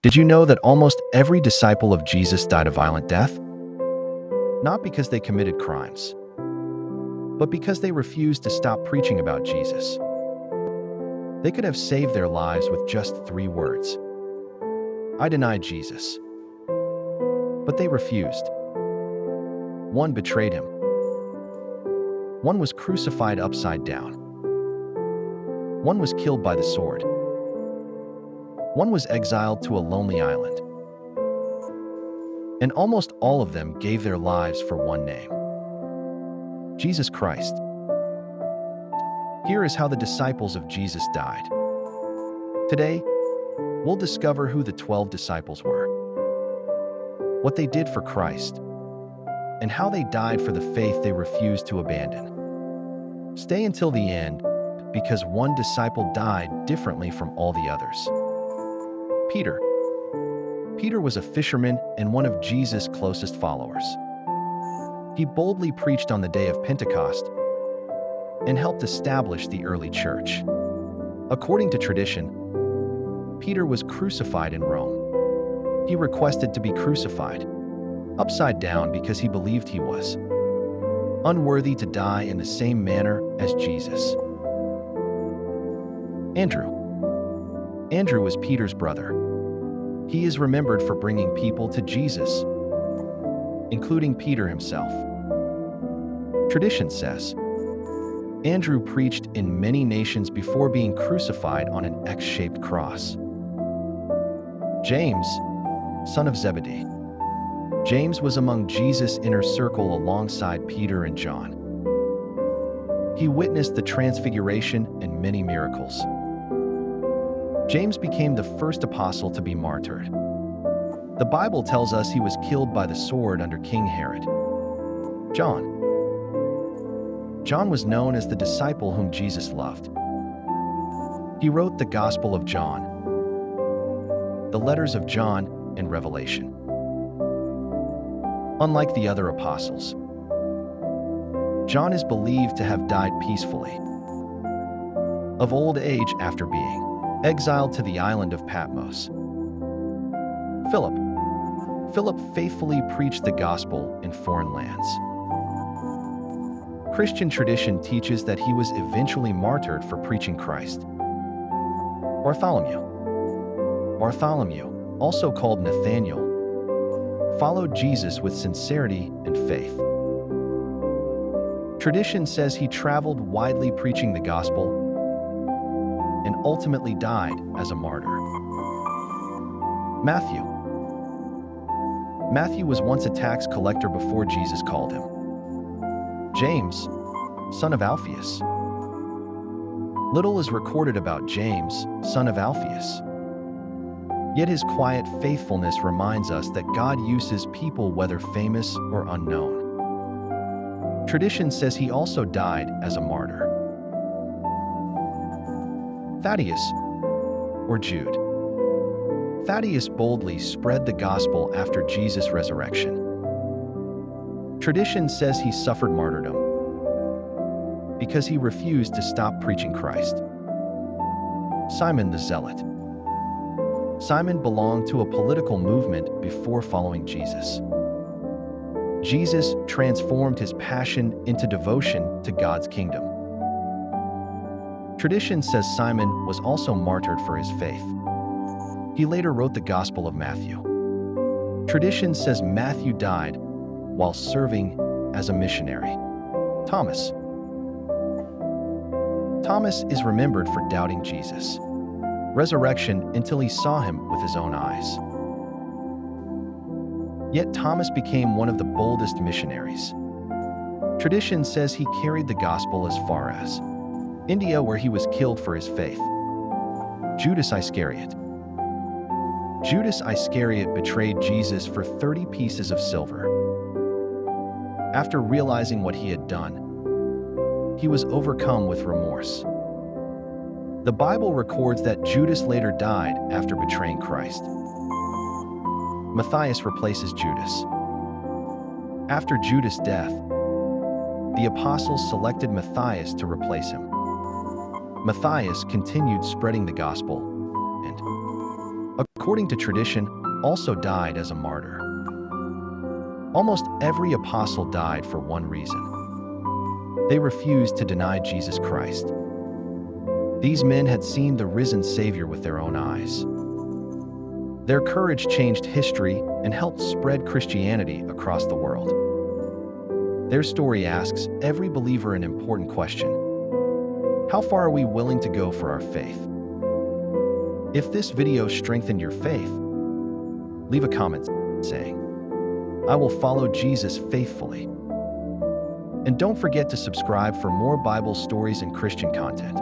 Did you know that almost every disciple of Jesus died a violent death? Not because they committed crimes, but because they refused to stop preaching about Jesus. They could have saved their lives with just 3 words. I denied Jesus. But they refused. One betrayed him. One was crucified upside down. One was killed by the sword. One was exiled to a lonely island. And almost all of them gave their lives for one name: Jesus Christ. Here is how the disciples of Jesus died. Today, we'll discover who the 12 disciples were, what they did for Christ, and how they died for the faith they refused to abandon. Stay until the end, because one disciple died differently from all the others. Peter. Peter was a fisherman and one of Jesus' closest followers. He boldly preached on the day of Pentecost and helped establish the early church. According to tradition, Peter was crucified in Rome. He requested to be crucified upside down because he believed he was unworthy to die in the same manner as Jesus. Andrew. Andrew was Peter's brother. He is remembered for bringing people to Jesus, including Peter himself. Tradition says Andrew preached in many nations before being crucified on an X-shaped cross. James, son of Zebedee. James was among Jesus' inner circle alongside Peter and John. He witnessed the transfiguration and many miracles. James became the first apostle to be martyred. The Bible tells us he was killed by the sword under King Herod. John. John was known as the disciple whom Jesus loved. He wrote the Gospel of John, the letters of John, and Revelation. Unlike the other apostles, John is believed to have died peacefully, of old age after being exiled to the island of Patmos. Philip. Philip faithfully preached the gospel in foreign lands. Christian tradition teaches that he was eventually martyred for preaching Christ. Bartholomew. Bartholomew, also called Nathanael, followed Jesus with sincerity and faith. Tradition says he traveled widely preaching the gospel and ultimately died as a martyr. Matthew. Matthew was once a tax collector before Jesus called him. James, son of Alphaeus. Little is recorded about James, son of Alphaeus. Yet his quiet faithfulness reminds us that God uses people whether famous or unknown. Tradition says he also died as a martyr. Thaddeus, or Jude. Thaddeus boldly spread the gospel after Jesus' resurrection. Tradition says he suffered martyrdom because he refused to stop preaching Christ. Simon the Zealot. Simon belonged to a political movement before following Jesus. Jesus transformed his passion into devotion to God's kingdom. Tradition says Simon was also martyred for his faith. He later wrote the Gospel of Matthew. Tradition says Matthew died while serving as a missionary. Thomas. Thomas is remembered for doubting Jesus' resurrection until he saw him with his own eyes. Yet Thomas became one of the boldest missionaries. Tradition says he carried the gospel as far as India, where he was killed for his faith. Judas Iscariot. Judas Iscariot betrayed Jesus for 30 pieces of silver. After realizing what he had done, he was overcome with remorse. The Bible records that Judas later died after betraying Christ. Matthias replaces Judas. After Judas' death, the apostles selected Matthias to replace him. Matthias continued spreading the gospel and, according according to tradition, also died as a martyr. Almost every apostle died for one reason. They refused to deny Jesus Christ. These men had seen the risen Savior with their own eyes. Their courage changed history and helped spread Christianity across the world. Their story asks every believer an important question: how far are we willing to go for our faith? If this video strengthened your faith, leave a comment saying, "I will follow Jesus faithfully." And don't forget to subscribe for more Bible stories and Christian content.